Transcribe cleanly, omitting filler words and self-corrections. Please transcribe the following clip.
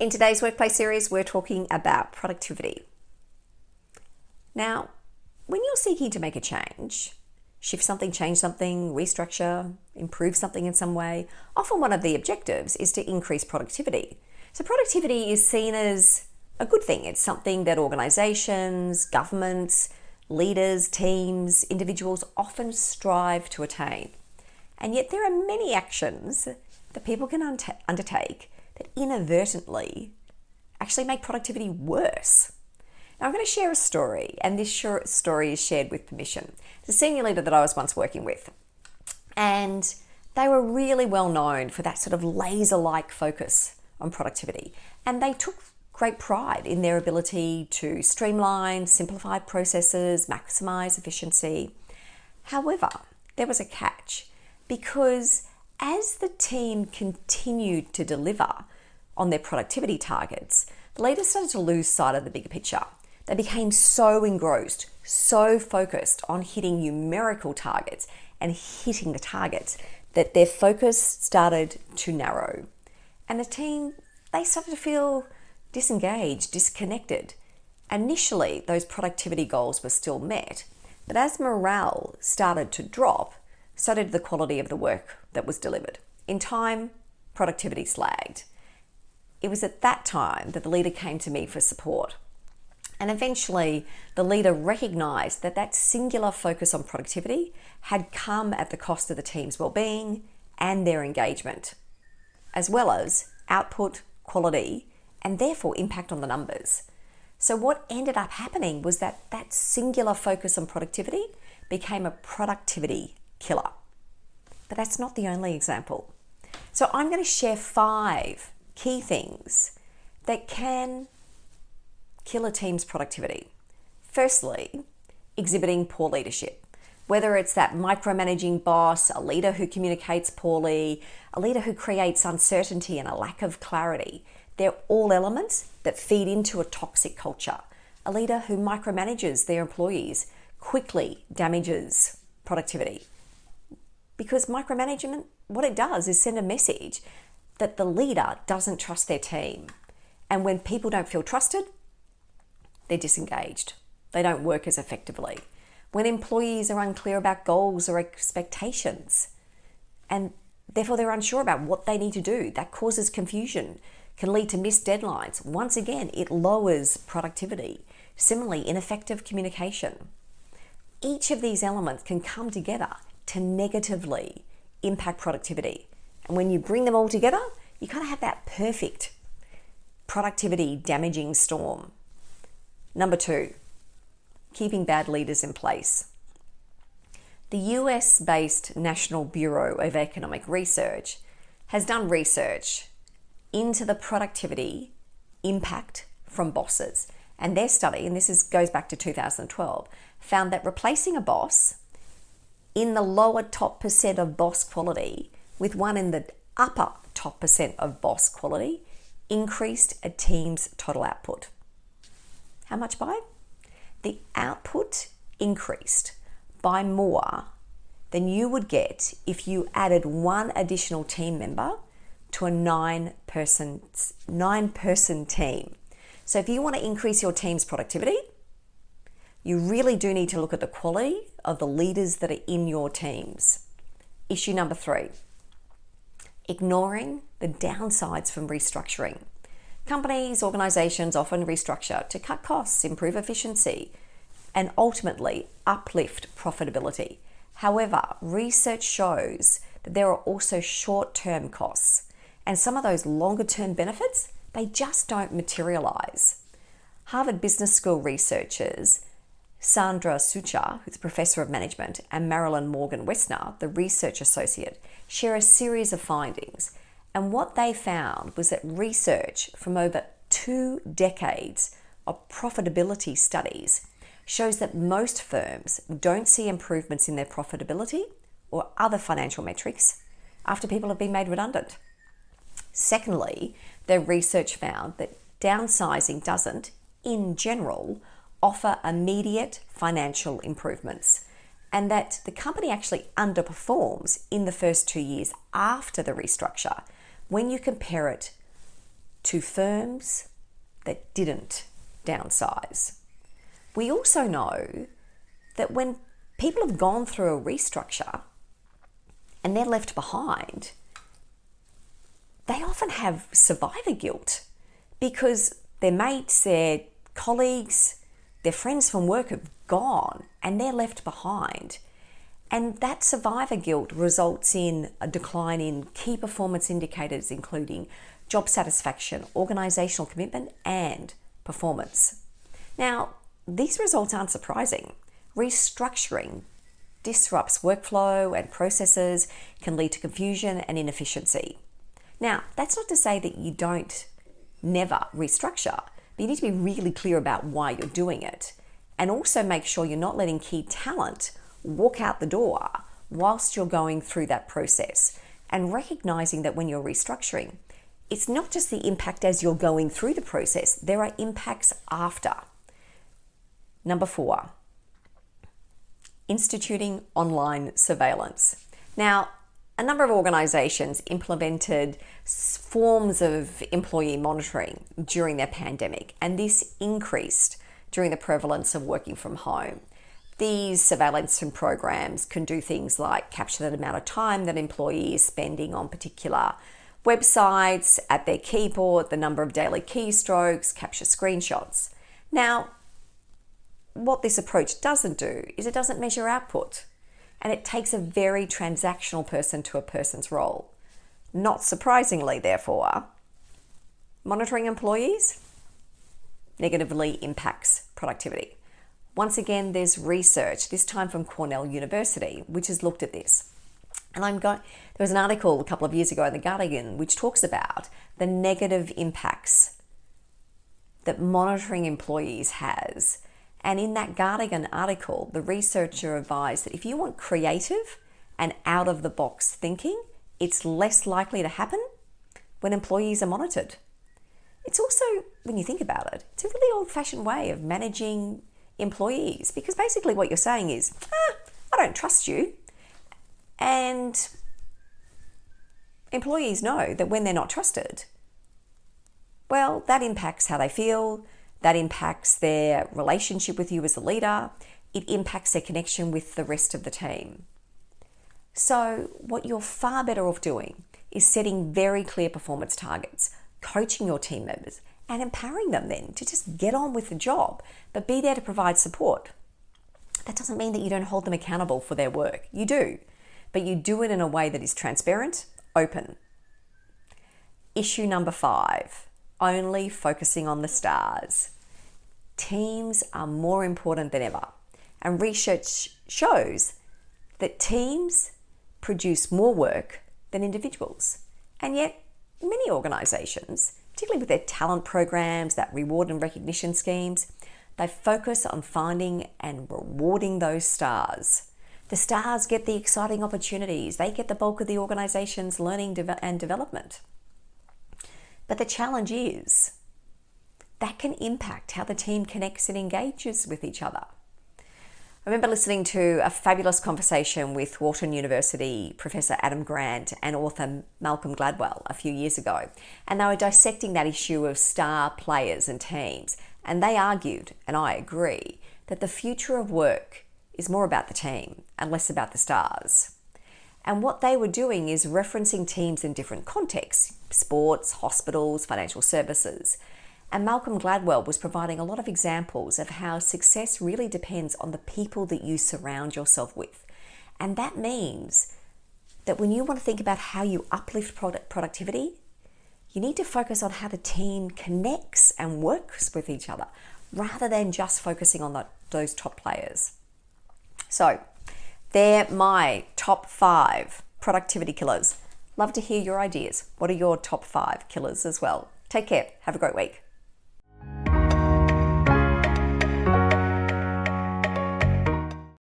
In today's workplace series, we're talking about productivity. Now, when you're seeking to make a change, shift something, change something, restructure, improve something in some way, often one of the objectives is to increase productivity. So productivity is seen as a good thing. It's something that organizations, governments, leaders, teams, individuals often strive to attain. And yet there are many actions that people can undertake that inadvertently actually make productivity worse. Now, I'm going to share a story, and this short story is shared with permission. It's a senior leader that I was once working with, and they were really well known for that sort of laser-like focus on productivity, and they took great pride in their ability to streamline, simplify processes, maximize efficiency. However, there was a catch, because as the team continued to deliver on their productivity targets, the leaders started to lose sight of the bigger picture. They became so engrossed, so focused on hitting numerical targets and hitting the targets that their focus started to narrow. And the team, they started to feel disengaged, disconnected. Initially, those productivity goals were still met, but as morale started to drop, so did the quality of the work that was delivered. In time, productivity slagged. It was at that time that the leader came to me for support. And eventually, the leader recognized that that singular focus on productivity had come at the cost of the team's well-being and their engagement, as well as output, quality, and therefore impact on the numbers. So what ended up happening was that that singular focus on productivity became a productivity killer. But that's not the only example. So I'm going to share 5 key things that can kill a team's productivity. Firstly, exhibiting poor leadership. Whether it's that micromanaging boss, a leader who communicates poorly, a leader who creates uncertainty and a lack of clarity, they're all elements that feed into a toxic culture. A leader who micromanages their employees quickly damages productivity. Because micromanagement, what it does is send a message that the leader doesn't trust their team. And when people don't feel trusted, they're disengaged. They don't work as effectively. When employees are unclear about goals or expectations, and therefore they're unsure about what they need to do, that causes confusion, can lead to missed deadlines. Once again, it lowers productivity. Similarly, ineffective communication. Each of these elements can come together to negatively impact productivity. And when you bring them all together, you kind of have that perfect productivity damaging storm. Number 2, keeping bad leaders in place. The US-based National Bureau of Economic Research has done research into the productivity impact from bosses. And their study, and goes back to 2012, found that replacing a boss in the lower top percent of boss quality with one in the upper top percent of boss quality increased a team's total output. How much by? The output increased by more than you would get if you added one additional team member to a 9-person team. So if you want to increase your team's productivity, you really do need to look at the quality of the leaders that are in your teams. Issue number 3, ignoring the downsides from restructuring. Companies, organizations often restructure to cut costs, improve efficiency, and ultimately uplift profitability. However, research shows that there are also short-term costs, and some of those longer-term benefits, they just don't materialize. Harvard Business School researchers Sandra Sucha, who's a professor of management, and Marilyn Morgan-Wessner, the research associate, share a series of findings. And what they found was that research from over 2 decades of profitability studies shows that most firms don't see improvements in their profitability or other financial metrics after people have been made redundant. Secondly, their research found that downsizing doesn't, in general, offer immediate financial improvements, and that the company actually underperforms in the first 2 years after the restructure when you compare it to firms that didn't downsize. We also know that when people have gone through a restructure and they're left behind, they often have survivor guilt because their mates, their colleagues, their friends from work have gone and they're left behind. And that survivor guilt results in a decline in key performance indicators, including job satisfaction, organisational commitment, and performance. Now, these results aren't surprising. Restructuring disrupts workflow and processes, can lead to confusion and inefficiency. Now, that's not to say that you don't never restructure, but you need to be really clear about why you're doing it. And also make sure you're not letting key talent walk out the door whilst you're going through that process. And recognizing that when you're restructuring, it's not just the impact as you're going through the process, there are impacts after. Number 4, instituting online surveillance. Now, a number of organisations implemented forms of employee monitoring during their pandemic, and this increased during the prevalence of working from home. These surveillance and programs can do things like capture the amount of time that employees is spending on particular websites, at their keyboard, the number of daily keystrokes, capture screenshots. Now, what this approach doesn't do is it doesn't measure output, and it takes a very transactional person to a person's role. Not surprisingly, therefore, monitoring employees negatively impacts productivity. Once again, there's research, this time from Cornell University, which has looked at this. And there was an article a couple of years ago in The Guardian which talks about the negative impacts that monitoring employees has. And in that Guardian article, the researcher advised that if you want creative and out-of-the-box thinking, it's less likely to happen when employees are monitored. It's also, when you think about it, it's a really old-fashioned way of managing employees, because basically what you're saying is, I don't trust you. And employees know that when they're not trusted, well, that impacts how they feel, that impacts their relationship with you as a leader, it impacts their connection with the rest of the team. So what you're far better off doing is setting very clear performance targets, coaching your team members, and empowering them then to just get on with the job, but be there to provide support. That doesn't mean that you don't hold them accountable for their work. You do, but you do it in a way that is transparent, open. Issue number 5, only focusing on the stars. Teams are more important than ever, and research shows that teams produce more work than individuals. And yet, many organisations, particularly with their talent programs, that reward and recognition schemes, they focus on finding and rewarding those stars. The stars get the exciting opportunities. They get the bulk of the organisation's learning and development. But the challenge is that can impact how the team connects and engages with each other. I remember listening to a fabulous conversation with Wharton University Professor Adam Grant and author Malcolm Gladwell a few years ago, and they were dissecting that issue of star players and teams, and they argued, and I agree, that the future of work is more about the team and less about the stars. And what they were doing is referencing teams in different contexts, sports, hospitals, financial services. And Malcolm Gladwell was providing a lot of examples of how success really depends on the people that you surround yourself with. And that means that when you want to think about how you uplift productivity, you need to focus on how the team connects and works with each other, rather than just focusing on those top players. So, they're my top 5 productivity killers. Love to hear your ideas. What are your top 5 killers as well? Take care. Have a great week.